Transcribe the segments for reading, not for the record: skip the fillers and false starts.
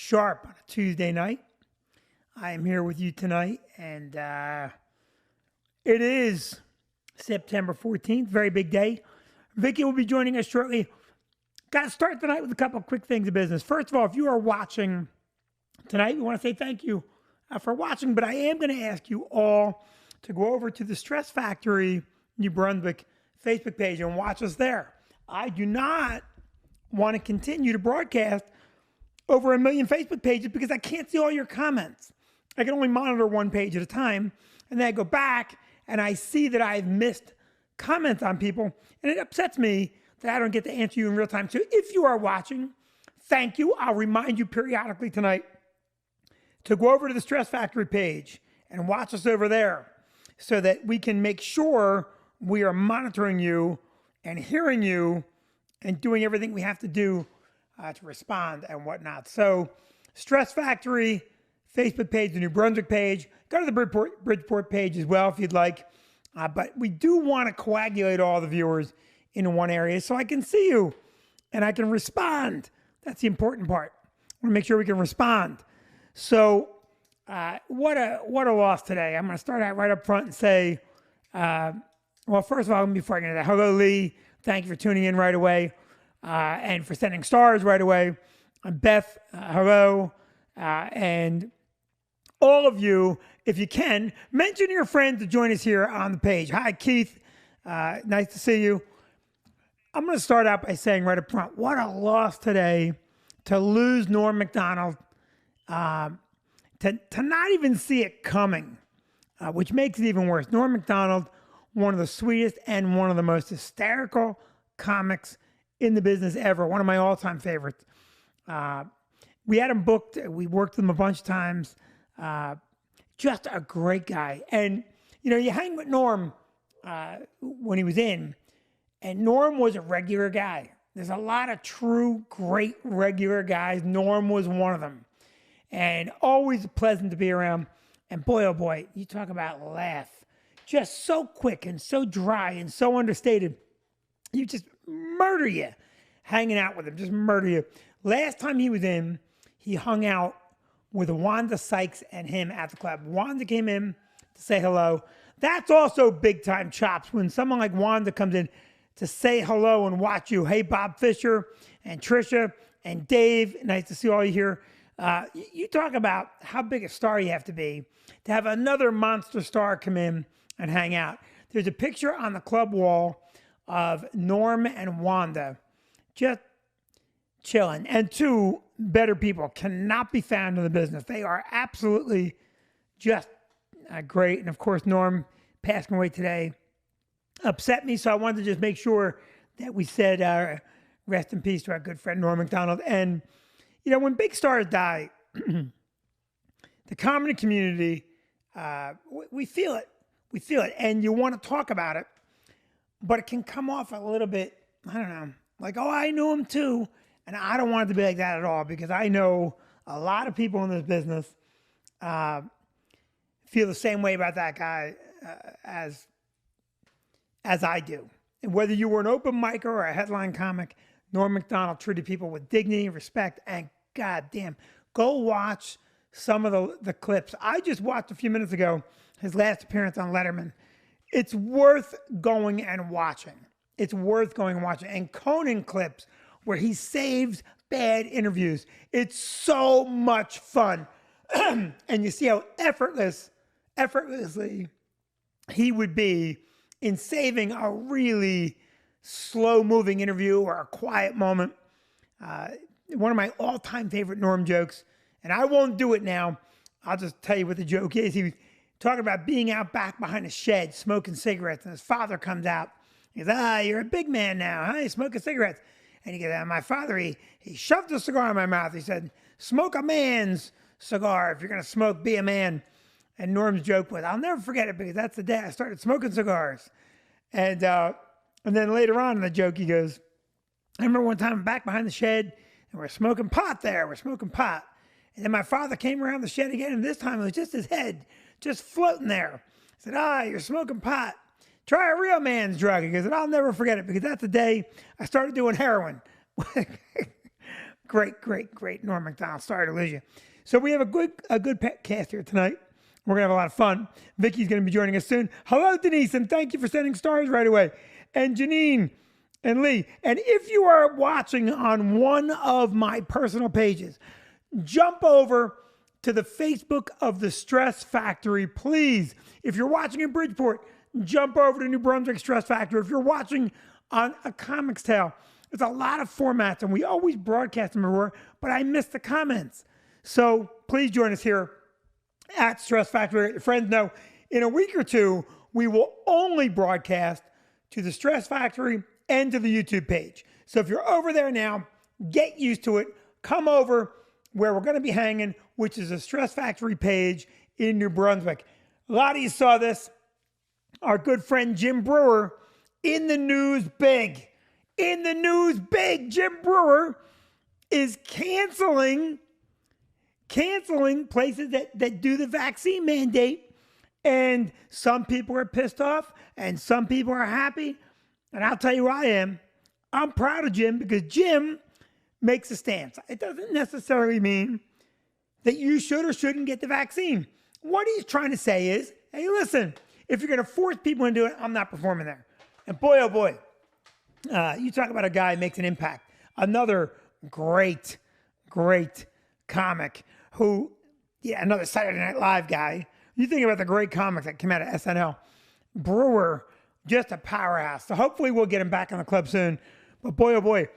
sharp on a Tuesday night. I am here with you tonight, and it is September 14th, very big day. Vicky will be joining us shortly. Got to start tonight with a couple of quick things of business. First of all, if you are watching tonight, we want to say thank you for watching, but I am going to ask you all to go over to the Stress Factory New Brunswick Facebook page and watch us there. I do not want to continue to broadcast over 1 million Facebook pages because I can't see all your comments. I can only monitor one page at a time, and then I go back and I see that I've missed comments on people, and it upsets me that I don't get to answer you in real time. So if you are watching, thank you. I'll remind you periodically tonight to go over to the Stress Factory page and watch us over there so that we can make sure we are monitoring you and hearing you and doing everything we have to do to respond and whatnot. So Stress Factory Facebook page, the New Brunswick page, go to the Bridgeport page as well if you'd like. But we do want to coagulate all the viewers in one area so I can see you and I can respond. That's the important part. I want to make sure we can respond. So what a loss today. I'm going to start out right up front and say, well, first of all, before I get into that, hello, Lee. Thank you for tuning in right away and for sending stars right away. Beth, hello. And all of you, if you can, mention your friends to join us here on the page. Hi, Keith. Nice to see you. I'm going to start out by saying right up front, what a loss today to lose Norm Macdonald, to not even see it coming, which makes it even worse. Norm Macdonald, one of the sweetest and one of the most hysterical comics in the business ever. One of my all-time favorites. We had him booked. We worked with him a bunch of times. Just a great guy. And, you know, you hang with Norm when he was in, and Norm was a regular guy. There's a lot of true, great regular guys. Norm was one of them. And always pleasant to be around. And boy, oh boy, you talk about laugh. Just so quick and so dry and so understated. You just murder you hanging out with him. Just murder you. Last time he was in, he hung out with Wanda Sykes and him at the club. Wanda came in to say hello. That's also big time chops when someone like Wanda comes in to say hello and watch you. Hey, Bob Fisher and Trisha and Dave. Nice to see all you here. You talk about how big a star you have to have another monster star come in and hang out. There's a picture on the club wall of Norm and Wanda just chilling. And two better people cannot be found in the business. They are absolutely just great. And of course, Norm passing away today upset me. So I wanted to just make sure that we said rest in peace to our good friend Norm Macdonald. And, you know, when big stars die, the comedy community, we feel it. We feel it. And you want to talk about it, but it can come off a little bit, I don't know, like, oh, I knew him too. And I don't want it to be like that at all because I know a lot of people in this business feel the same way about that guy as I do. And whether you were an open micer or a headline comic, Norm Macdonald treated people with dignity and respect. And goddamn, go watch some of the clips. I just watched a few minutes ago his last appearance on Letterman. It's worth going and watching. It's worth going and watching. And Conan clips where he saves bad interviews. It's so much fun. And you see how effortlessly he would be in saving a really slow-moving interview or a quiet moment. One of my all-time favorite Norm jokes, and I won't do it now. I'll just tell you what the joke is. He was talking about being out back behind a shed smoking cigarettes, and his father comes out. He goes, you're a big man now, huh? You're smoking cigarettes. And he goes, my father, he shoved a cigar in my mouth. He said, smoke a man's cigar. If you're going to smoke, be a man. And Norm's joke was, I'll never forget it because that's the day I started smoking cigars. And then later on in the joke, he goes, I remember one time I'm back behind the shed and we're smoking pot there. We're smoking pot. And then my father came around the shed again, and this time it was just his head, just floating there. I said, you're smoking pot. Try a real man's drug. He goes, and I'll never forget it because that's the day I started doing heroin. great Norm MacDonald. Sorry to lose you. So we have a good pet cast here tonight. We're going to have a lot of fun. Vicky's going to be joining us soon. Hello, Denise, and thank you for sending stars right away. And Janine and Lee. And if you are watching on one of my personal pages, jump over to the Facebook of the Stress Factory, please. If you're watching in Bridgeport, jump over to New Brunswick Stress Factory. If you're watching on A Comics Tale, there's a lot of formats, and we always broadcast them everywhere, but I miss the comments. So please join us here at Stress Factory. Let your friends know in a week or two, we will only broadcast to the Stress Factory and to the YouTube page. So if you're over there now, get used to it. Come over where we're going to be hanging, which is the Stress Factory page in New Brunswick. A lot of you saw this. Our good friend Jim Breuer in the news big. In the news big. Jim Breuer is canceling places that do the vaccine mandate. And some people are pissed off and some people are happy. And I'll tell you who I am. I'm proud of Jim because Jim makes a stance. It doesn't necessarily mean that you should or shouldn't get the vaccine. What he's trying to say is, hey, listen, if you're going to force people into it, I'm not performing there. And boy, oh boy, you talk about a guy who makes an impact. Another great comic who, another Saturday Night Live guy. You think about the great comics that came out of SNL. Breuer, just a powerhouse. So hopefully we'll get him back in the club soon. But boy, oh boy,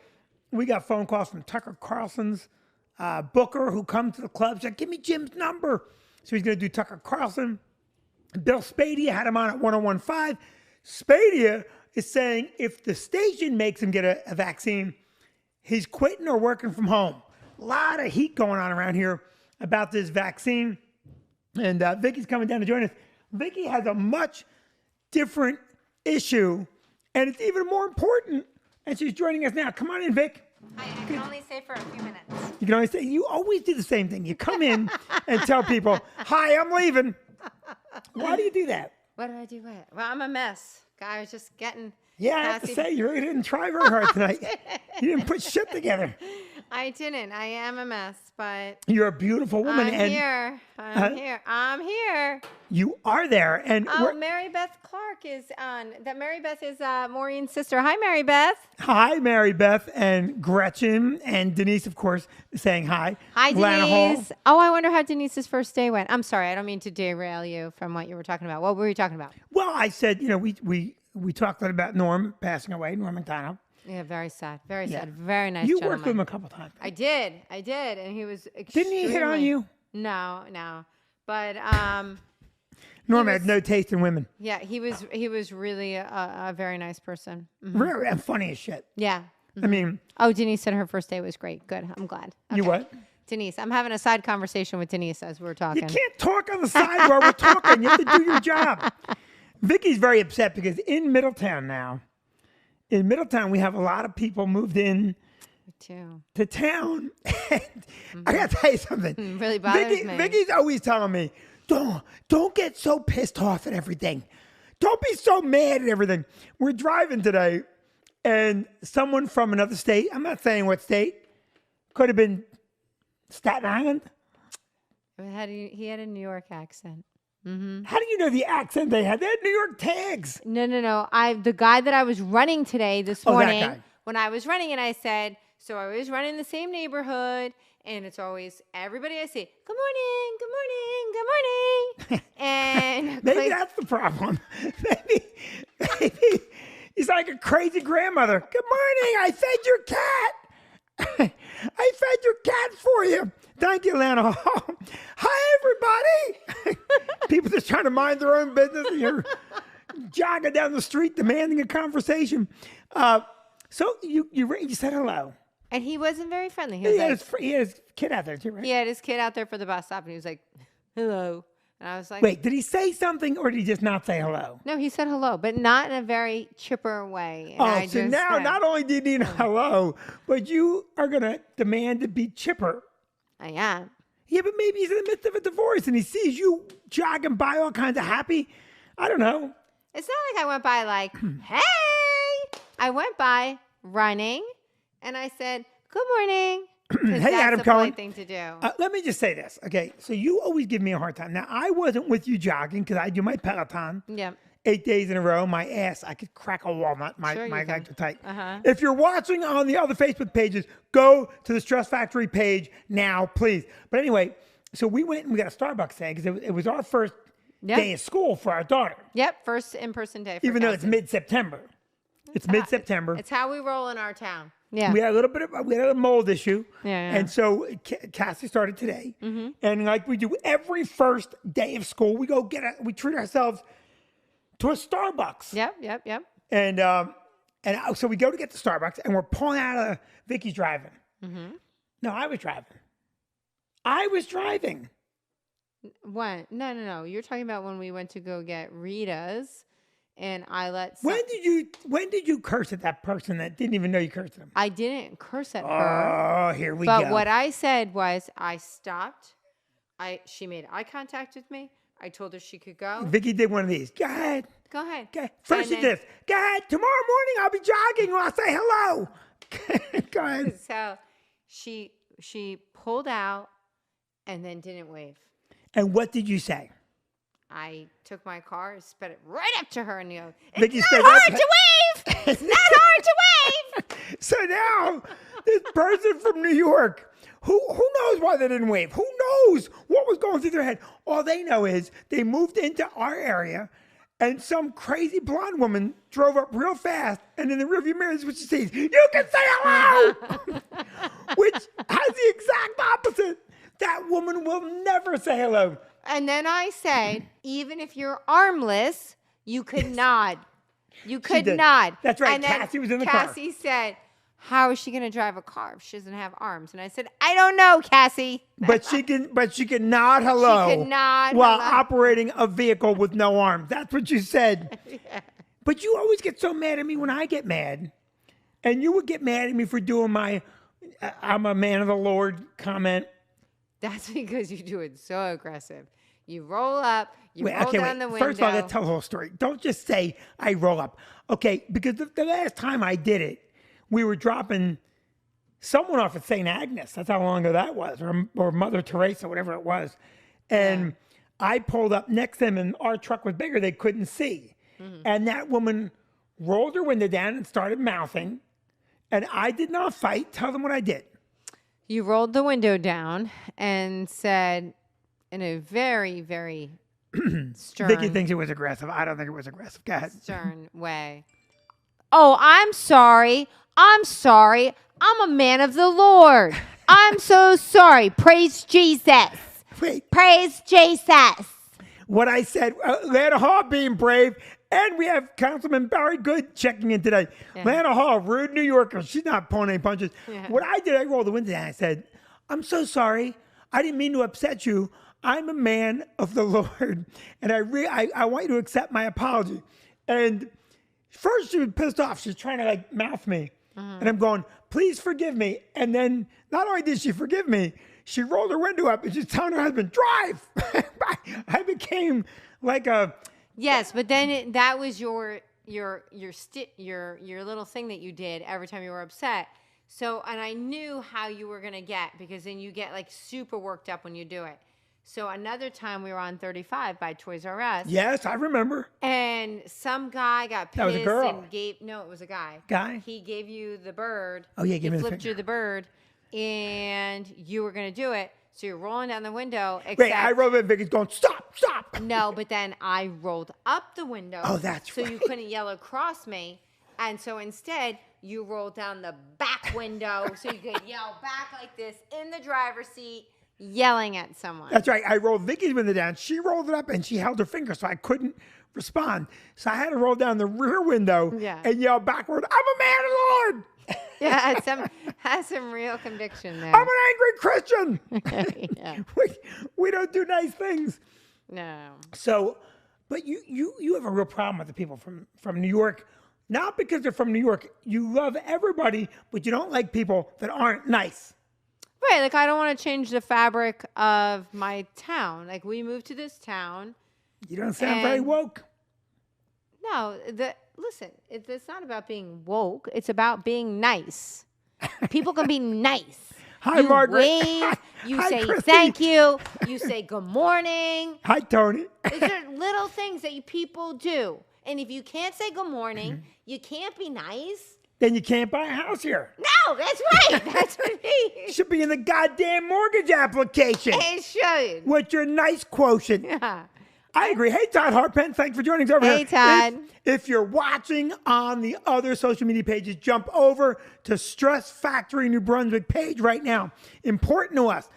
we got phone calls from Tucker Carlson's booker who comes to the club. Said, give me Jim's number. So he's going to do Tucker Carlson. Bill Spadia had him on at 101.5. Spadia is saying if the station makes him get a vaccine, he's quitting or working from home. A lot of heat going on around here about this vaccine. And Vicky's coming down to join us. Vicky has a much different issue, and it's even more important. And she's joining us now. Come on in, Vic. I can only stay for a few minutes. You can only say, you always do the same thing. You come in and tell people, hi, I'm leaving. Why do you do that? What do I do? Well, I'm a mess. Guy was just getting. Yeah, I have to say, you really didn't try very hard tonight. You didn't put shit together. I didn't. I am a mess, but you're a beautiful woman. I'm here. I'm here. You are there. And Mary Beth Clark is on. That Mary Beth is Maureen's sister. Hi, Mary Beth. Hi, Mary Beth and Gretchen and Denise, of course, saying hi. Hi, Denise. Oh, I wonder how Denise's first day went. I'm sorry. I don't mean to derail you from what you were talking about. What were you talking about? Well, I said, we talked a lot about Norm passing away, Norm MacDonald. Yeah, very sad. Very sad. Very nice You gentleman. worked with him a couple times. I did. And he was extremely... Didn't he hit on you? No. But Norm had no taste in women. yeah, he was really a very nice person. Mm-hmm. Really, and funny as shit. Yeah. I mean... Oh, Denise said her first day was great. Good. I'm glad. Okay. You what? Denise. I'm having a side conversation with Denise as we're talking. You can't talk on the side while we're talking. You have to do your job. Vicky's very upset because in Middletown now, we have a lot of people moved in to town. And I got to tell you something. Really bothers me. Vicky's always telling me, don't get so pissed off at everything. Don't be so mad at everything. We're driving today, and someone from another state, I'm not saying what state, could have been Staten Island. He had a New York accent. Mm-hmm. How do you know the accent they had? They had New York tags. No. The guy that I was running today this morning, when I was running, and I said, so I was running the same neighborhood, and it's always everybody I see, good morning. And maybe that's the problem. maybe he's like a crazy grandmother. Good morning. I fed your cat. I fed your cat for you. Thank you, Lana. Hi, everybody. People just trying to mind their own business, and you're jogging down the street demanding a conversation. So you said hello. And he wasn't very friendly. He had his kid out there too, right? He had his kid out there for the bus stop, and he was like, hello. And I was like... Wait, did he say something, or did he just not say hello? No, he said hello, but not in a very chipper way. And so now not only do you need hello, but you are going to demand to be chipper. I am. Yeah, but maybe he's in the midst of a divorce and he sees you jogging by all kinds of happy. I don't know. It's not like I went by like, hey. I went by running and I said, good morning. Hey, That's Adam the Cohen. polite thing to do. Let me just say this, okay? So you always give me a hard time. Now, I wasn't with you jogging because I do my Peloton. Yep. 8 days in a row. My ass, I could crack a walnut. My Sure you legs can. are tight. Uh-huh. If you're watching on the other Facebook pages, go to the Stress Factory page now, please. But anyway, so we went and we got a Starbucks today because it was our first Yep. day of school for our daughter, Yep. First in-person day. For even though it's Cassie. mid-September. It's mid-September. It's how we roll in our town. Yeah. We had a little bit of a mold issue. Yeah. And so Cassie started today. And like we do every first day of school, we go we treat ourselves to a Starbucks. Yep. And so we go to get the Starbucks and we're pulling out of Vicky's driving. No, I was driving. What? No. You're talking about when we went to go get Rita's, and I let. When did you curse at that person that didn't even know you cursed at them? I didn't curse at her. Oh, here we go. But what I said was, I stopped. She made eye contact with me. I told her she could go. Vicky did one of these. Go ahead. Go ahead. Okay. First she And did this. Go ahead. Tomorrow morning I'll be jogging. I'll say hello. Go ahead. So she pulled out and then didn't wave. And what did you say? I took my car, sped it right up to her, and go, "It's Vicky not sped hard up- to wave. It's not hard to wave." So now this person from New York, who knows why they didn't wave? Who knows what was going through their head? All they know is they moved into our area and some crazy blonde woman drove up real fast, and in the rearview mirror is what she sees. You can say hello! Which has the exact opposite. That woman will never say hello. And then I said, even if you're armless, you could nod. You could did. nod. That's right. And then Cassie was in the car. Cassie said, how is she going to drive a car if she doesn't have arms? And I said, I don't know, Cassie. But she can nod hello She can nod while hello. operating a vehicle with no arms. That's what you said. Yeah. But you always get so mad at me when I get mad. And you would get mad at me for doing my I'm a man of the Lord comment. That's because you do it so aggressive. You roll up, you roll down the window. First of all, let's tell the whole story. Don't just say I roll up. Okay, because the last time I did it, we were dropping someone off at St. Agnes. That's how long ago that was, or Mother Teresa, whatever it was. And I pulled up next to them, and our truck was bigger. They couldn't see. And that woman rolled her window down and started mouthing. And I did not fight. Tell them what I did. You rolled the window down and said in a very, very stern, Vicky thinks it was aggressive. I don't think it was aggressive. Go ahead. stern way. Oh, I'm sorry. I'm sorry. I'm a man of the Lord. I'm so sorry. Praise Jesus. Wait, Praise Jesus. what I said, Lana Hall being brave, and we have Councilman Barry Good checking in today. Yeah. Lana Hall, rude New Yorker. She's not pulling any punches. Yeah. What I did, I rolled the window down. I said, I'm so sorry. I didn't mean to upset you. I'm a man of the Lord, and I want you to accept my apology. And first she was pissed off. She's trying to like mouth me. And I'm going, please forgive me. And then not only did she forgive me, she rolled her window up and she's telling her husband, drive. I became like a... Yes, but then that was your little thing that you did every time you were upset. So, and I knew how you were going to get, because then you get like super worked up when you do it. So another time we were on 35 by Toys R Us. Yes, I remember. And some guy got pissed That was a girl. and gave, no, it was a guy. Guy? He gave you the bird. Oh, yeah, give me He the flipped finger. you the bird, and you were going to do it. So you're rolling down the window. Except, Wait, I rolled it. Vicky's going, stop. no, but then I rolled up the window. Oh, that's so right. you couldn't yell across me. And so instead, you rolled down the back window so you could yell back like this in the driver's seat, yelling at someone. That's right. I rolled Vicky's window down. She rolled it up and she held her finger, so I couldn't respond. So I had to roll down the rear window and yell backward, I'm a man of the Lord. Yeah, has some real conviction there. I'm an angry Christian. Yeah. we don't do nice things. No. So, but you have a real problem with the people from New York. Not because they're from New York. You love everybody, but you don't like people that aren't nice. Right, like I don't want to change the fabric of my town. Like we moved to this town. You don't sound very And- woke. No, listen, it's not about being woke. It's about being nice. People can be nice. Hi, you Margaret. wave, you Hi, say Christy. thank you, you say good morning. Hi, Tony. These are little things that people do. And if you can't say good morning, Mm-hmm. you can't be nice. Then you can't buy a house here. No, that's right. That's what it It means. should be in the goddamn mortgage application It should. with your nice quotient. Yeah. I agree. Hey, Todd Harpen, thanks for joining us over Hey, here. Todd. If you're watching on the other social media pages, jump over to Stress Factory New Brunswick page right now. Important to us.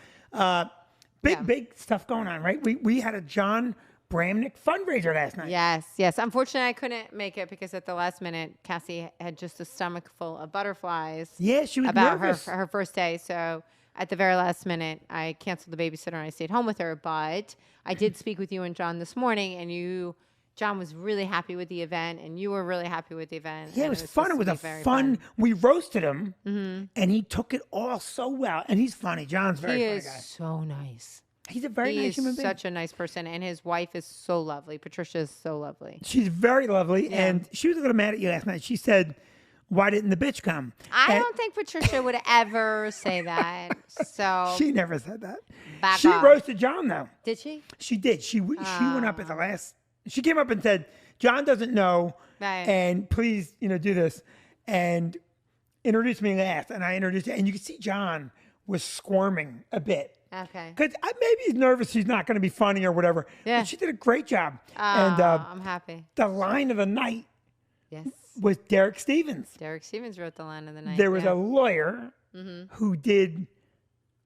Big stuff going on, right? We had a John Bramnick fundraiser last night. Yes. Unfortunately, I couldn't make it because at the last minute, Cassie had just a stomach full of butterflies. Yeah, she was about nervous. her first day. So at the very last minute, I canceled the babysitter and I stayed home with her. But I did speak with you and John this morning, and John was really happy with the event, and you were really happy with the event. Yeah, it and was fun. It supposed was to a be very fun. We roasted him, and he took it all so well. And he's funny. John's a very He funny is guy. so nice. He's a very He nice is human being. such a nice person, and his wife is so lovely. Patricia is so lovely. She's very lovely, and she was a little mad at you last night. She said, "Why didn't the bitch come?" I And don't think Patricia would ever say that. So she never said that. Back She off. roasted John though. did she? She did. She went up at the last. She came up and said, "John doesn't know, Right. and please, do this," and introduced me last. And I introduced her, and you could see John was squirming a bit. Okay. Because maybe he's nervous he's not going to be funny or whatever. Yeah. But she did a great job. And I'm happy. the line of the night Yes. was Derek Stevens. Derek Stevens wrote the line of the night. There was yeah. a lawyer who did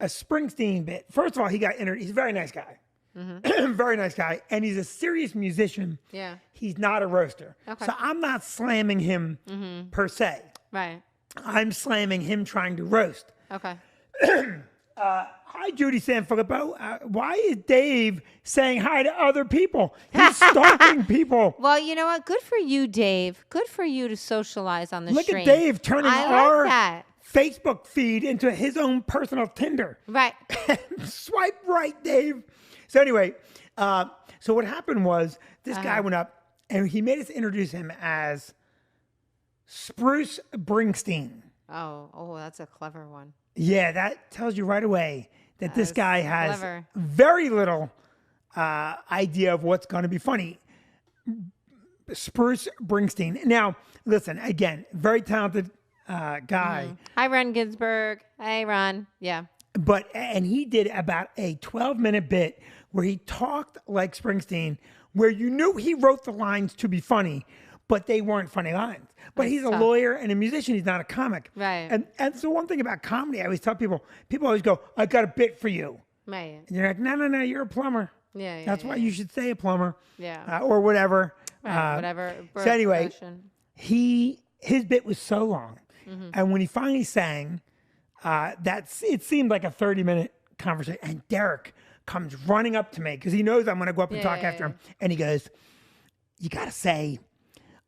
a Springsteen bit. First of all, he got interviewed. He's a very nice guy. Very nice guy. And he's a serious musician. Yeah. He's not a roaster. Okay. So I'm not slamming him per se. Right. I'm slamming him trying to roast. Okay. Hi, Judy Sanfilippo. Why is Dave saying hi to other people? He's stalking people. Well, you know what? Good for you, Dave. Good for you to socialize on the Look stream. at Dave turning I our like that. Facebook feed into his own personal Tinder. Right. Swipe right, Dave. So anyway, so what happened was this guy went up and he made us introduce him as Spruce Springsteen. Oh, that's a clever one. Yeah, that tells you right away that this That's guy has clever. very little idea of what's going to be funny. Spruce Springsteen. Now, listen, again, very talented guy. Hi, Ron Ginsburg. Hey, Ron. Yeah. And he did about a 12-minute bit where he talked like Springsteen, where you knew he wrote the lines to be funny, but they weren't funny lines. But he's a tough. lawyer and a musician. He's not a comic. Right. And so one thing about comedy, I always tell people always go, "I got a bit for you." Right. And you're like, no, you're a plumber. Yeah. That's why you should say a plumber. Yeah. Or whatever. Right, whatever. So anyway, version. his bit was so long. Mm-hmm. And when he finally sang, it seemed like a 30-minute conversation. And Derek comes running up to me because he knows I'm going to go up and talk after him. And he goes, "You got to say,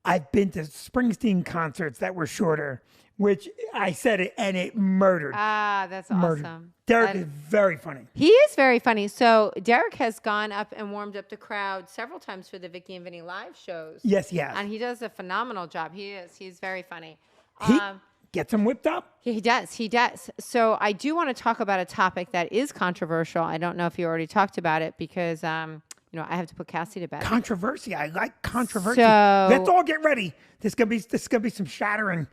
I've been to Springsteen concerts that were shorter," which I said it and it murdered. That's murdered. awesome. Derek is very funny. He is very funny. So Derek has gone up and warmed up the crowd several times for the Vicky and Vinny live shows. Yes, he has. And he does a phenomenal job. He is. He's very funny. He gets him whipped up. He does. He does. So I do want to talk about a topic that is controversial. I don't know if you already talked about it because, I have to put Cassie to bed. Controversy. I like controversy. So- Let's all get ready. This is gonna be some shattering.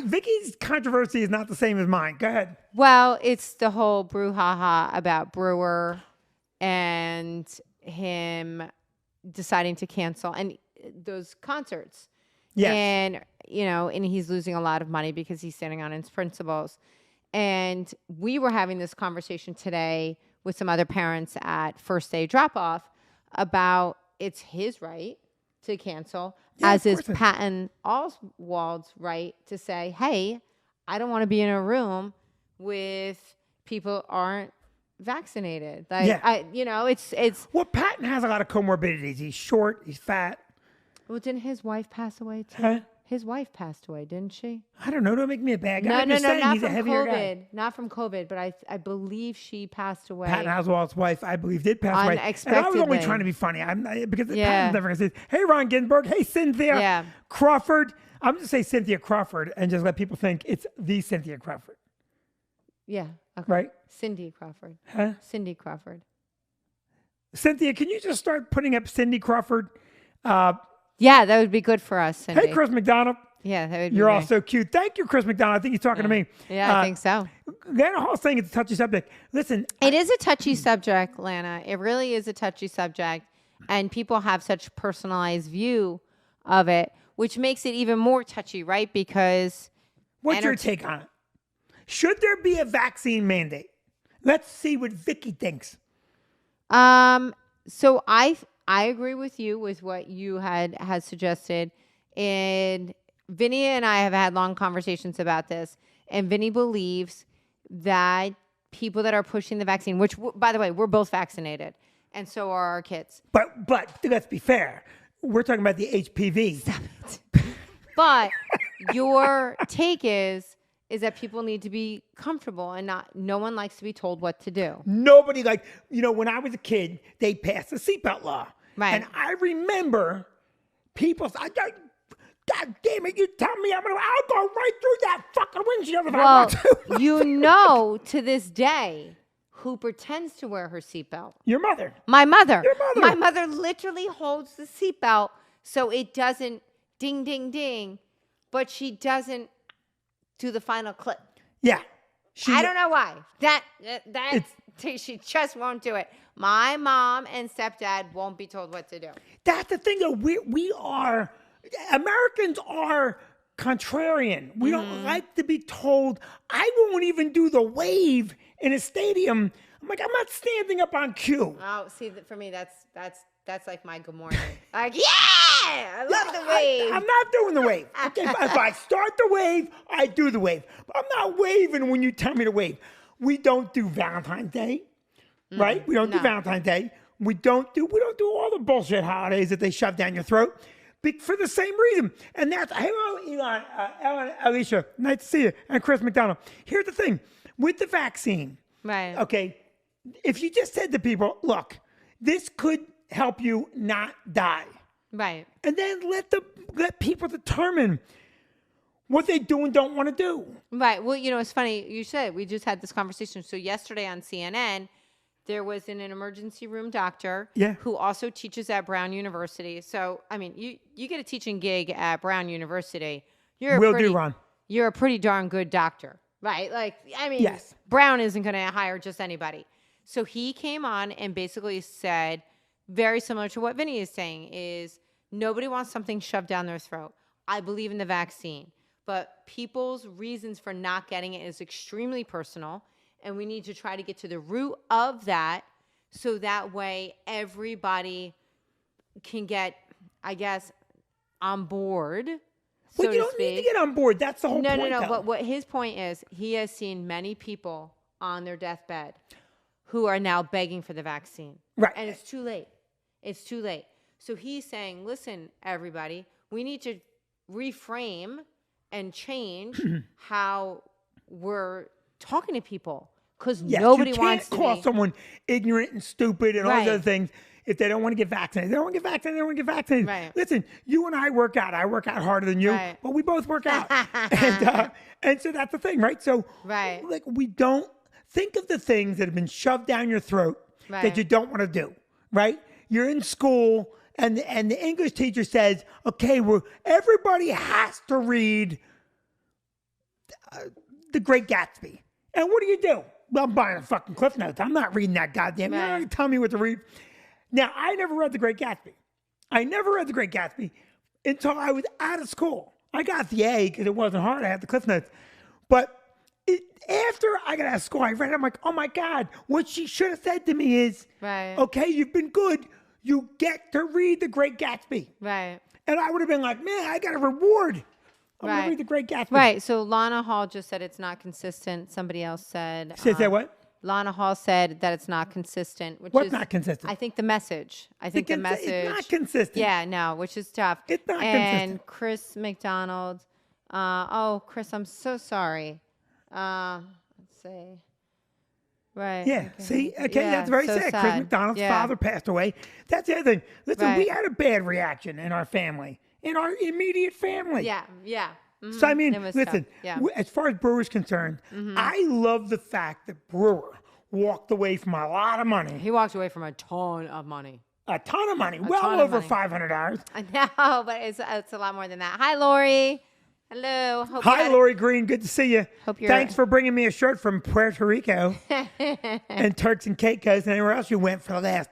Vicky's controversy is not the same as mine. Go ahead. Well, it's the whole brouhaha about Brewer and him deciding to cancel and those concerts. Yes. And, and he's losing a lot of money because he's standing on his principles. And we were having this conversation today with some other parents at First Day Drop Off about it's his right to cancel, Yeah, as of is course it is. Patton Oswalt's right to say, hey, I don't want to be in a room with people aren't vaccinated. Like, Yeah. it's. Well, Patton has a lot of comorbidities. He's short. He's fat. Well, didn't his wife pass away too? Huh? His wife passed away, didn't she? I don't know. Don't make me a bad guy. No, I'm just saying not he's a from heavier COVID. guy. Not from COVID, but I believe she passed away. Patton Oswalt's wife, I believe, did pass away. And I was only Unexpectedly. trying to be funny. Because Yeah. Patton's never going to say, "Hey, Ron Ginsburg. Hey, Cynthia Yeah. Crawford." I'm going to say Cynthia Crawford and just let people think it's the Cynthia Crawford. Yeah. Okay. right? Cindy Crawford. Huh? Cindy Crawford. Cynthia, can you just start putting up Cindy Crawford? Yeah, that would be good for us, Cindy. Hey, Chris McDonald. Yeah, that would be You're all great. so cute. Thank you, Chris McDonald. I think he's talking to me. Yeah, I think so. Lana Hall's saying it's a touchy subject. Listen, It is a touchy subject, Lana. It really is a touchy subject. And people have such personalized view of it, which makes it even more touchy, right? Because what's your take on it? Should there be a vaccine mandate? Let's see what Vicky thinks. so I agree with you with what you had suggested. And Vinny and I have had long conversations about this. And Vinny believes that people that are pushing the vaccine, which, by the way, we're both vaccinated, and so are our kids. But let's be fair. We're talking about the HPV. But your take is that people need to be comfortable and no one likes to be told what to do. Nobody when I was a kid, they passed the seatbelt law. Right. And I remember people, God damn it, you tell me I'll go right through that fucking windshield if I Well, want to. you know, to this day, who pretends to wear her seatbelt? Your mother. My mother. Your mother. My mother literally holds the seatbelt so it doesn't ding, ding, ding, but she doesn't do the final clip. Yeah. I don't know why. She just won't do it. My mom and stepdad won't be told what to do. That's the thing, though. Americans are contrarian. We don't like to be told. I won't even do the wave in a stadium. I'm like, I'm not standing up on cue. Oh, see, for me, that's like my good morning. Like, yeah, I love the wave. I'm not doing the wave. Okay, if I start the wave, I do the wave. But I'm not waving when you tell me to wave. We don't do Valentine's Day, right? We don't do Valentine's Day. We don't do all the bullshit holidays that they shove down your throat. For the same reason. And that's, hello, Elon, Ellen, Alicia, nice to see you, and Chris McDonald. Here's the thing, with the vaccine, Right. okay, if you just said to people, look, this could help you not die. Right. And then let people determine what they do and don't want to do. Right. Well, it's funny. You said we just had this conversation. So yesterday on CNN, there was an emergency room doctor who also teaches at Brown University. So, I mean, you get a teaching gig at Brown University. You're a pretty darn good doctor, right? Like, I mean, yes. Brown isn't going to hire just anybody. So he came on and basically said, very similar to what Vinny is saying, is nobody wants something shoved down their throat. I believe in the vaccine, but people's reasons for not getting it is extremely personal. And we need to try to get to the root of that so that way everybody can get, I guess, on board, Well, you don't need to get on board. That's the whole point. No. But what his point is, he has seen many people on their deathbed who are now begging for the vaccine. Right. And it's too late. It's too late. So he's saying, listen, everybody, we need to reframe and change how we're talking to people, because nobody wants to call someone ignorant and stupid and all those Right. other things if they don't want to get vaccinated. They don't want to get vaccinated. They don't want to get vaccinated. Right. Listen, you and I work out. I work out harder than you, Right. but we both work out. and so that's the thing, right? So Right. like we don't think of the things that have been shoved down your throat Right. that you don't want to do, right? You're in school and the English teacher says, okay, everybody has to read The Great Gatsby. And what do? Well, I'm buying a fucking Cliff Notes. I'm not reading that goddamn. You're not going to tell me what to read. Now, I never read The Great Gatsby. I never read The Great Gatsby until I was out of school. I got the A because it wasn't hard. I had the Cliff Notes. But after I got out of school, I read it. I'm like, oh my God, what she should have said to me is, Right. okay, you've been good. You get to read The Great Gatsby. Right. And I would have been like, man, I got a reward. I'm going Right. to read The Great Gatsby. Right. So Lana Hall just said it's not consistent. Somebody else said. Said what? Lana Hall said that it's not consistent. What's not consistent? I think the message. The message. It's not consistent. Yeah, no, which is tough. It's not and consistent. Chris McDonald. Chris, I'm so sorry. Let's see. Right. Yeah. okay. See, okay, Yeah, that's very so sad. Chris sad. McDonald's Yeah. father passed away. That's the other thing. Listen, we Right. had a bad reaction in our family, in our immediate family. Yeah, yeah. So I mean, It was listen, tough. Yeah. as far as Brewer's concerned, I love the fact that Brewer walked away from a lot of money, He walked away from a ton of money. a ton of money, well ton of over money. $500. I know, but it's a lot more than that. Hi, Lori. Hello. Hope you Hi, had Lori Green. Good to see you. Hope you're- Thanks for bringing me a shirt from Puerto Rico and Turks and Caicos and anywhere else you went for the last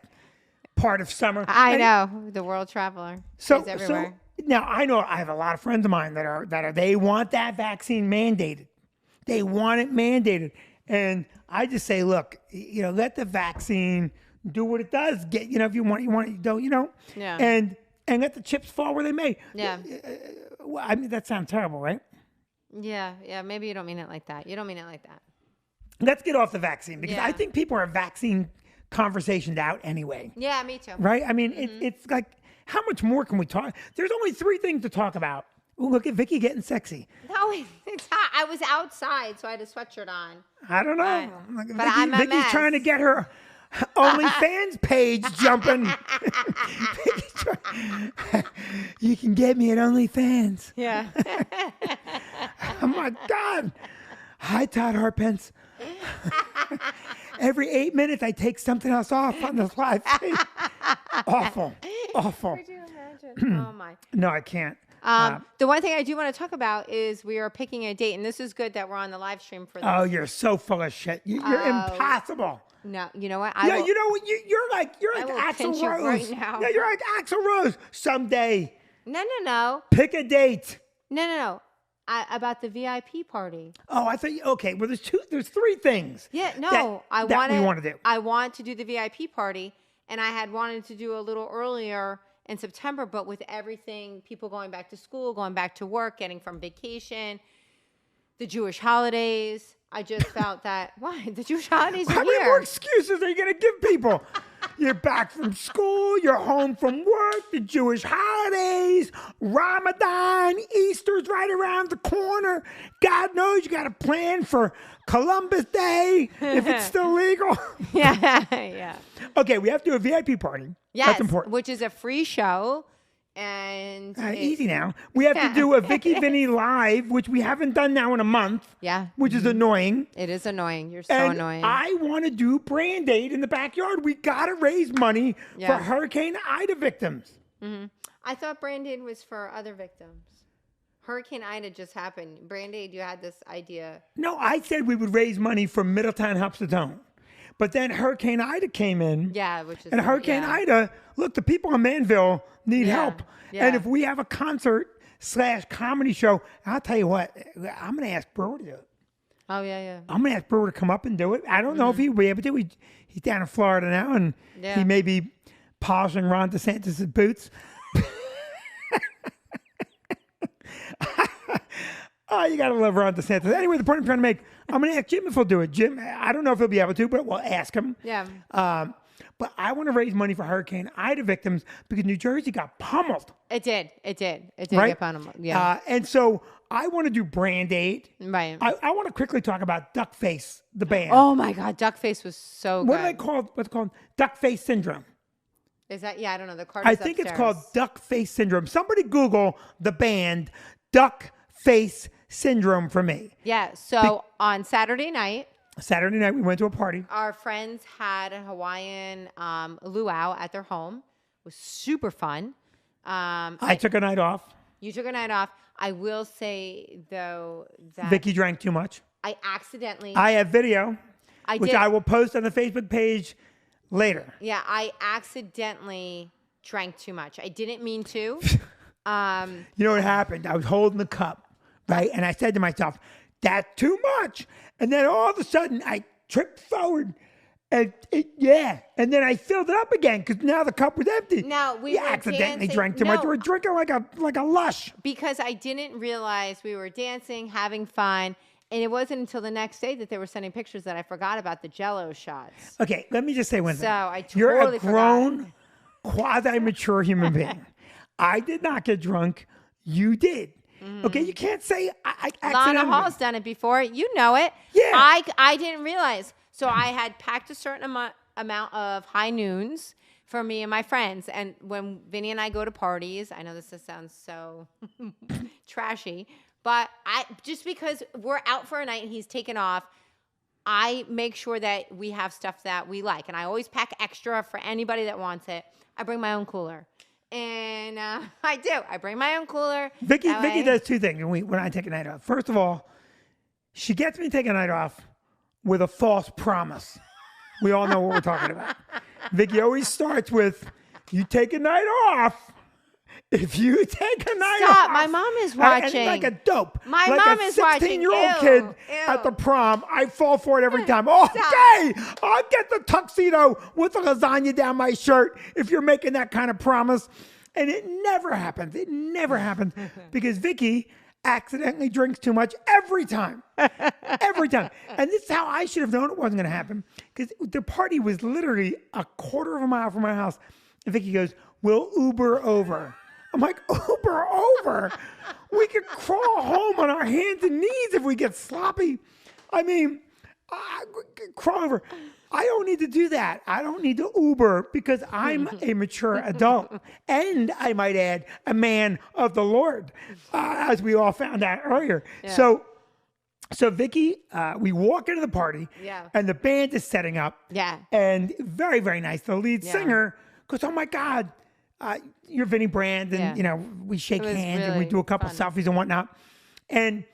part of summer. I And know the world traveler. So, He's everywhere. now I know I have a lot of friends of mine that are they want that vaccine mandated. They want it mandated, and I just say, look, let the vaccine do what it does. Get if you want it, don't Yeah. and let the chips fall where they may. Yeah. Well, I mean, that sounds terrible, right? Yeah. Maybe you don't mean it like that. You don't mean it like that. Let's get off the vaccine because Yeah. I think people are vaccine conversationed out anyway, Yeah, me too. right? I mean, it's like, how much more can we talk? There's only 3 things to talk about. Ooh, look at Vicky getting sexy. No, it's hot. I was outside, so I had a sweatshirt on. I don't know. But Vicky, I'm a Vicky's mess. trying to get her OnlyFans page jumping. You can get me at OnlyFans. Yeah. Oh my God. Hi, Todd Harpence. Every 8 minutes, I take something else off on this live stream. Awful. Could you imagine? Oh my. No, I can't. The one thing I do want to talk about is we are picking a date, and this is good that we're on the live stream for this. Oh, you're so full of shit. You're impossible. No, you know what? Yeah, you know what? You're like will Axl pinch you Rose. right now. Yeah, you're like Axl Rose. Someday, No. pick a date. No. About the VIP party. Oh, I thought. Okay, well, there's 3 things. Yeah, no. that we want to do. I want to do the VIP party, and I had wanted to do a little earlier in September, but with everything, people going back to school, going back to work, getting from vacation, the Jewish holidays, I just felt that, why? The Jewish holidays are How many more here. excuses are you going to give people? You're back from school, you're home from work, the Jewish holidays, Ramadan, Easter's right around the corner. God knows you got a plan for Columbus Day if it's still legal. Yeah. Okay, we have to do a VIP party. Yes, That's important. which is a free show. And Easy now. We have to do a Vicky Vinny live, which we haven't done now in a month. Yeah. Which is annoying. It is annoying. You're so And annoying. I want to do Brand Aid in the backyard. We got to raise money Yeah. for Hurricane Ida victims. I thought Brand-Aid was for other victims. Hurricane Ida just happened. Brand-Aid, you had this idea. No, I said we would raise money for Middletown Helps the Tone. But then Hurricane Ida came in. Yeah, which is And Hurricane yeah. Ida, look, the people in Manville need Yeah, help. yeah. And if we have a concert/comedy show, I'll tell you what, I'm going to ask Brewer to do it. Oh yeah. I'm going to ask Brewer to come up and do it. I don't know if he'll be able to. He's down in Florida now, and Yeah. he may be polishing Ron DeSantis' boots. Oh, you got to love Ron DeSantis. Anyway, the point I'm trying to make, I'm going to ask Jim if he'll do it. Jim, I don't know if he'll be able to, but we'll ask him. Yeah. But I want to raise money for Hurricane Ida victims because New Jersey got pummeled. It did. It did Right? get pummeled. Yeah. And so I want to do Brand Aid. Right. I want to quickly talk about Duckface, the band. Oh my God, Duckface was so good. What are they called? What's it called? Duckface syndrome. Is that? Yeah, I don't know. The card. I is think it's upstairs. called Duckface syndrome. Somebody Google the band Duckface syndrome for me. Yeah. So on Saturday night, Saturday night we went to a party. our friends had a Hawaiian luau at their home. It was super fun. I took a night off. You took a night off. I will say though that Vicky drank too much. I accidentally. I have video, I which did. I will post on the Facebook page later. Yeah, I accidentally drank too much. I didn't mean to. You know what happened? I was holding the cup, right? And I said to myself, that's too much. And then all of a sudden, I tripped forward. And and then I filled it up again because now the cup was empty. No, we you were accidentally dancing. drank too much. No. You were drinking like a lush. Because I didn't realize we were dancing, having fun. And it wasn't until the next day that they were sending pictures that I forgot about the Jell-O shots. Okay, let me just say one thing. So I You're totally a grown, quasi-mature human being. I did not get drunk. You did. Okay, you can't say I Lana accidentally. Hall's done it before. You know it. Yeah. I didn't realize. So I had packed a certain amount of high noons for me and my friends. And when Vinny and I go to parties, I know this sounds so trashy, But just because we're out for a night and he's taken off, I make sure that we have stuff that we like. And I always pack extra for anybody that wants it. I bring my own cooler. And I do. I bring my own cooler. Vicky does two things when I take a night off. First of all, she gets me to take a night off with a false promise. We all know what we're talking about. Vicky always starts with, you take a night off. If you take a night off. My mom is watching. And like a dope. My like mom a is watching. 16-year-old kid at the prom. I fall for it every time. Oh, okay. I'll get the tuxedo with the lasagna down my shirt if you're making that kind of promise. And it never happens. It never happens because Vicky accidentally drinks too much every time. Every time. And this is how I should have known it wasn't going to happen because the party was literally a quarter of a mile from my house. And Vicky goes, we'll Uber over. I'm like, Uber over? We could crawl home on our hands and knees if we get sloppy. I mean, crawl over. I don't need to do that. I don't need to Uber because I'm a mature adult. And I might add, a man of the Lord, as we all found out earlier. Yeah. So Vicky, we walk into the party, and the band is setting up. Yeah. And very, very nice. The lead singer goes, oh, my God. You're Vinny Brand, and we shake hands and we do a couple selfies and whatnot. And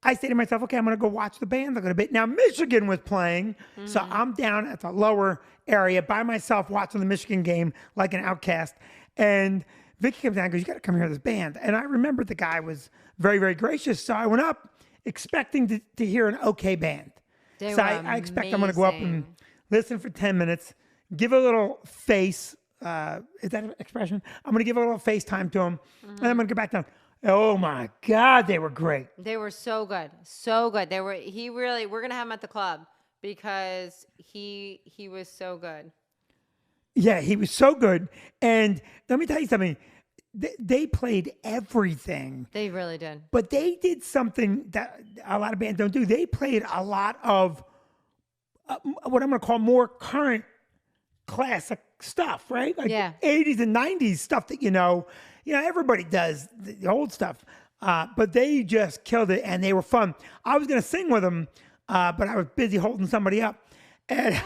I say to myself, okay, I'm going to go watch the band a little bit. Now Michigan was playing, so I'm down at the lower area by myself watching the Michigan game like an outcast. And Vicky comes down and goes, you got to come hear this band. And I remember the guy was very, very gracious, so I went up expecting to hear an okay band. I expect I'm going to go up and listen for 10 minutes, give a little face. Is that an expression? I'm going to give a little FaceTime to him, and I'm going to go back down. Oh my God, they were great. They were so good. So good. We're going to have him at the club because he was so good. Yeah, he was so good. And let me tell you something. They played everything. They really did. But they did something that a lot of bands don't do. They played a lot of what I'm going to call more current classic stuff, right? Like 80s and 90s stuff that, everybody does the old stuff. But they just killed it and they were fun. I was going to sing with them, but I was busy holding somebody up and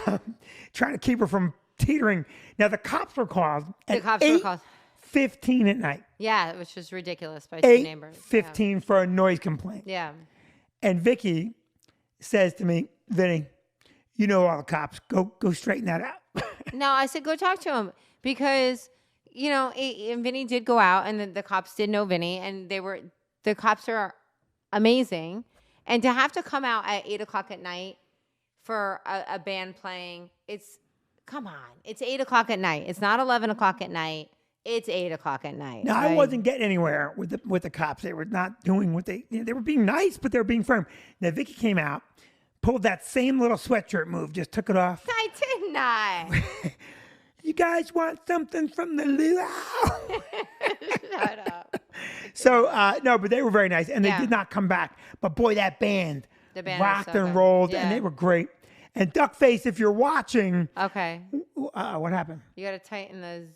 trying to keep her from teetering. Now the cops were called at 8:15 at night. Yeah, which was ridiculous by two neighbors. 8:15 for a noise complaint. Yeah. And Vicky says to me, Vinny, you know all the cops. Go straighten that out. No, I said, go talk to him because, and Vinny did go out and the cops did know Vinny and the cops are amazing. And to have to come out at 8:00 at night for a band playing, come on, it's 8:00 at night. It's not 11:00 at night. It's 8:00 at night. No, right? I wasn't getting anywhere with the cops. They were not doing what they were being nice, but they were being firm. Now, Vicky came out, pulled that same little sweatshirt move, just took it off. I did not. You guys want something from the luau? Shut up. So, no, but they were very nice, and they did not come back. But boy, that band rocked and rolled, and they were great. And Duckface, if you're watching. Okay. What happened? You got to tighten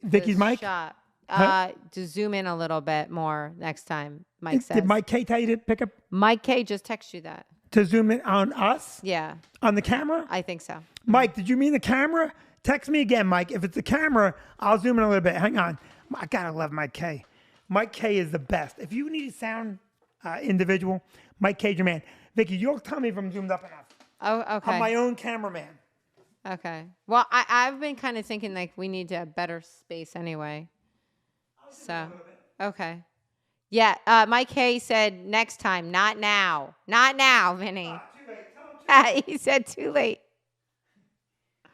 Vicky's mic? Shot. To zoom in a little bit more next time, Mike says. Did Mike K tell you to pick up? Mike K just texted you that. To zoom in on us? Yeah. On the camera? I think so. Mike, did you mean the camera? Text me again, Mike. If it's the camera, I'll zoom in a little bit. Hang on. I gotta love Mike K. Mike K is the best. If you need a sound individual, Mike K's your man. Vicky, you'll tell me if I'm zoomed up enough. Oh, okay. I'm my own cameraman. Okay. Well, I've been kind of thinking like we need a better space anyway. So, okay. Yeah, Mike K said next time, not now. Not now, Vinny. Too late. Tell him too late. He said too late.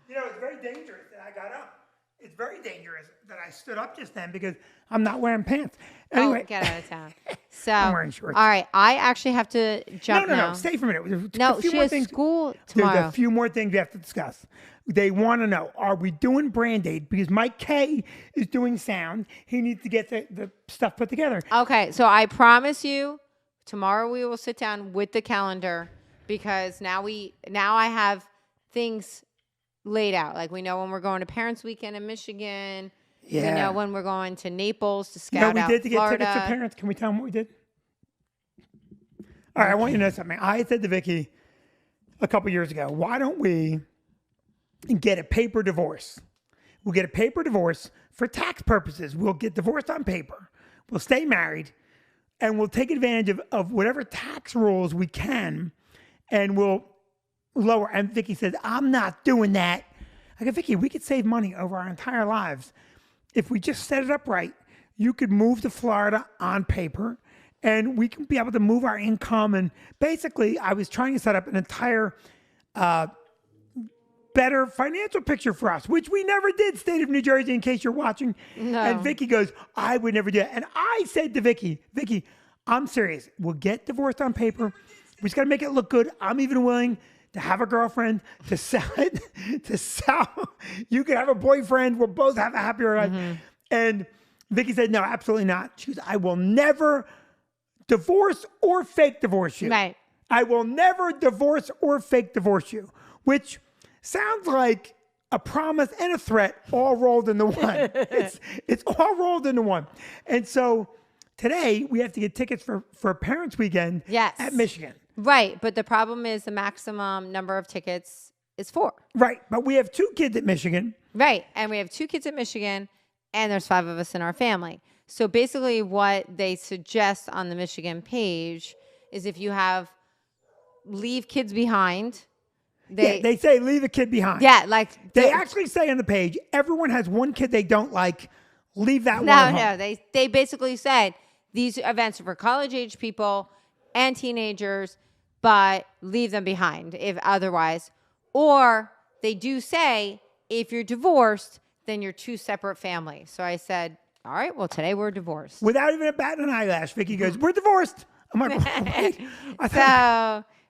It's very dangerous that I got up. It's very dangerous that I stood up just then because I'm not wearing pants. Anyway. Get out of town. So, I'm wearing shorts. All right, I actually have to jump now. No, stay for a minute. No, she has school tomorrow. There's a few more things we have to discuss. They want to know, are we doing Brand Aid? Because Mike K is doing sound. He needs to get the stuff put together. Okay, so I promise you, tomorrow we will sit down with the calendar because now I have things laid out. Like we know when we're going to Parents Weekend in Michigan. Yeah. We know when we're going to Naples to scout out Florida. We did to get tickets for parents. Can we tell them what we did? All right, I want you to know something. I said to Vicky a couple years ago, why don't we get a paper divorce? We'll get a paper divorce for tax purposes. We'll get divorced on paper. We'll stay married, and we'll take advantage of whatever tax rules we can, and we'll lower. And Vicky says, I'm not doing that. I go, Vicky, we could save money over our entire lives. If we just set it up right, you could move to Florida on paper, and we can be able to move our income. And basically, I was trying to set up an entire better financial picture for us, which we never did, state of New Jersey, in case you're watching. No. And Vicky goes, I would never do that. And I said to Vicky, I'm serious. We'll get divorced on paper. We just got to make it look good. I'm even willing to have a girlfriend, to sell it, to sell. You could have a boyfriend. We'll both have a happier life. And Vicky said, no, absolutely not. She goes, I will never divorce or fake divorce you. Right. I will never divorce or fake divorce you, which sounds like a promise and a threat all rolled into one. It's all rolled into one. And so today we have to get tickets for Parents Weekend at Michigan. Right. But the problem is the maximum number of tickets is 4. Right. But we have 2 kids at Michigan. Right. And we have 2 kids at Michigan, and there's 5 of us in our family. So basically what they suggest on the Michigan page is if you leave kids behind. They say leave a kid behind. Yeah, like they actually say on the page, everyone has one kid they don't like. Leave that one at home. No. They basically said these events are for college age people and teenagers, but leave them behind if otherwise. Or they do say if you're divorced, then you're 2 separate families. So I said, all right, well, today we're divorced. Without even a bat and an eyelash, Vicky goes, we're divorced. I'm like,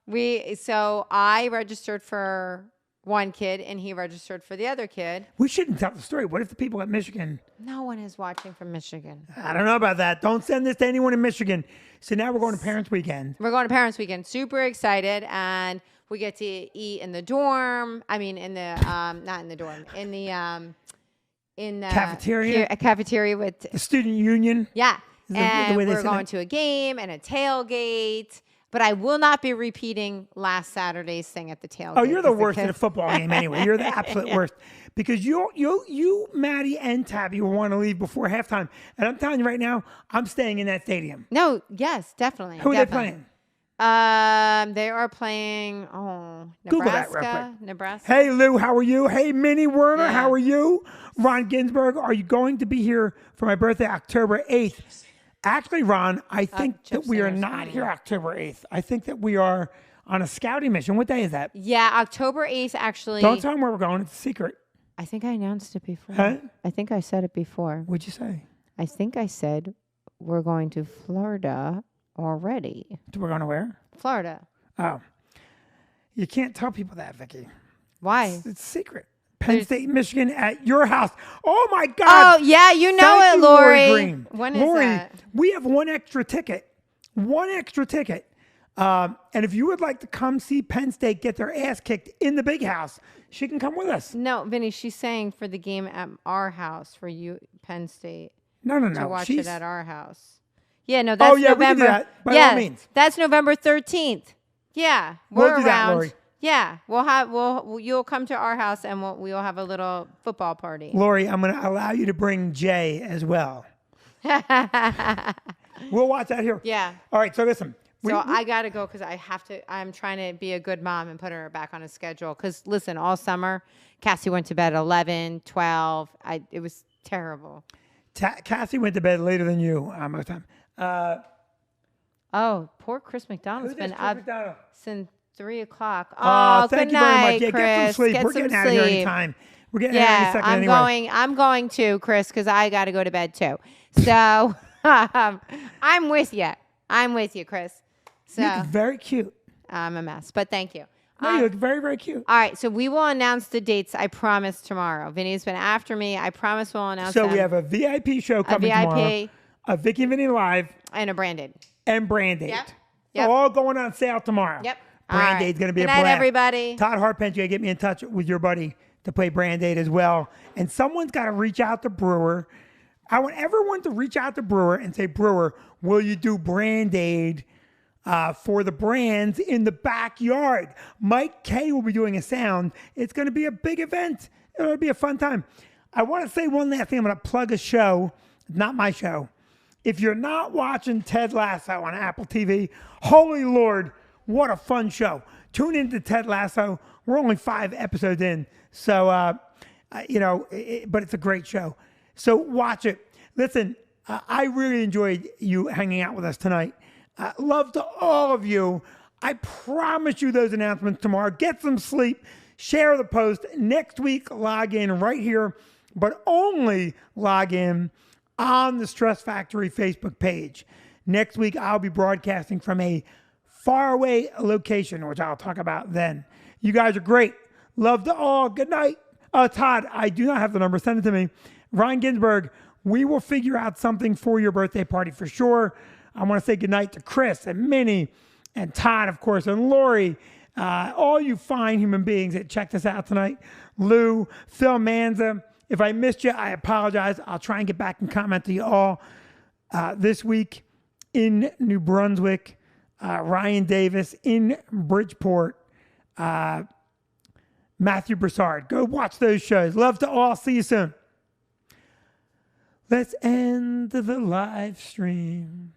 wait. So I registered for one kid and he registered for the other kid. We shouldn't tell the story. What if the people at Michigan? No one is watching from Michigan. I don't know about that. Don't send this to anyone in Michigan. So now we're going to Parents Weekend. We're going to Parents Weekend. Super excited. And we get to eat in the dorm. I mean, in the, not in the dorm, in the cafeteria. A cafeteria with the student union. Yeah. And we're going that? to a game and a tailgate. But I will not be repeating last Saturday's thing at the tailgate. Oh, you're the worst at a football game anyway. You're the absolute worst. Because you, Maddie, and Tabby will want to leave before halftime. And I'm telling you right now, I'm staying in that stadium. No, yes, definitely. Who are they playing? They are playing, Nebraska. Google that real quick. Nebraska. Hey, Lou, how are you? Hey, Minnie Werner, how are you? Ron Ginsberg, are you going to be here for my birthday, October 8th? Actually, Ron, I think that we are not here October 8th. I think that we are on a scouting mission. What day is that? Yeah, October 8th, actually. Don't tell them where we're going. It's a secret. I think I announced it before. Huh? I think I said it before. What'd you say? I think I said we're going to Florida already. We're going to where? Florida. Oh. You can't tell people that, Vicky. Why? It's secret. Penn State, Michigan at your house. Oh, my God. Oh, yeah, you know Thank it, you, Lori. Green. When is Lori, that? we have one extra ticket. One extra ticket. And if you would like to come see Penn State get their ass kicked in the big house, she can come with us. No, Vinny, she's saying for the game at our house for you, Penn State. No. To watch it at our house. Yeah, no, that's yeah, November. we can do that, by all means. That's November 13th. Yeah, We'll do that, Lori. Yeah, you'll come to our house and we'll have a little football party. Lori, I'm going to allow you to bring Jay as well. We'll watch that here. Yeah. All right, so listen. I got to go because I'm trying to be a good mom and put her back on a schedule. Because, listen, all summer, Cassie went to bed at 11, 12. It was terrible. Cassie went to bed later than you most of the time. Poor Chris McDonald's Who's been this up Chris McDonald? since 3 o'clock. Oh, thank good you night, very much. Yeah, Chris. get some sleep. We're getting out of here anytime. We're getting out any second anyway. I'm going to, Chris, because I got to go to bed too. So I'm with you. I'm with you, Chris. So You look very cute. I'm a mess, but thank you. No, you look very, very cute. All right, so we will announce the dates, I promise, tomorrow. Vinny's been after me. I promise we'll announce So them. we have a VIP show coming tomorrow. A Vicky and Vinny Live. And a Branded. And Brandade. Yep. So all going on sale tomorrow. Yep. Brandade's going to be Good a night, blast. everybody. Todd Harpence, you got to get me in touch with your buddy to play Brandade as well. And someone's got to reach out to Brewer. I want everyone to reach out to Brewer and say, Brewer, will you do Brandade for the brands in the backyard. Mike K will be doing a sound. It's going to be a big event. It'll be a fun time. I want to say one last thing. I'm going to plug a show, not my show. If you're not watching Ted Lasso on Apple TV, holy Lord, what a fun show. Tune into Ted Lasso. We're only 5 episodes in. So, but it's a great show. So watch it. Listen, I really enjoyed you hanging out with us tonight. Love to all of you. I promise you those announcements tomorrow. Get some sleep. Share the post. Next week, log in right here, but only log in on the Stress Factory Facebook page. Next week, I'll be broadcasting from a faraway location, which I'll talk about then. You guys are great. Love to all. Good night. Todd, I do not have the number. Send it to me. Ryan Ginsburg, we will figure out something for your birthday party for sure. I want to say goodnight to Chris and Minnie and Todd, of course, and Lori, all you fine human beings that checked us out tonight. Lou, Phil Manza. If I missed you, I apologize. I'll try and get back and comment to you all. This week in New Brunswick, Ryan Davis in Bridgeport, Matthew Broussard. Go watch those shows. Love to all. See you soon. Let's end the live stream.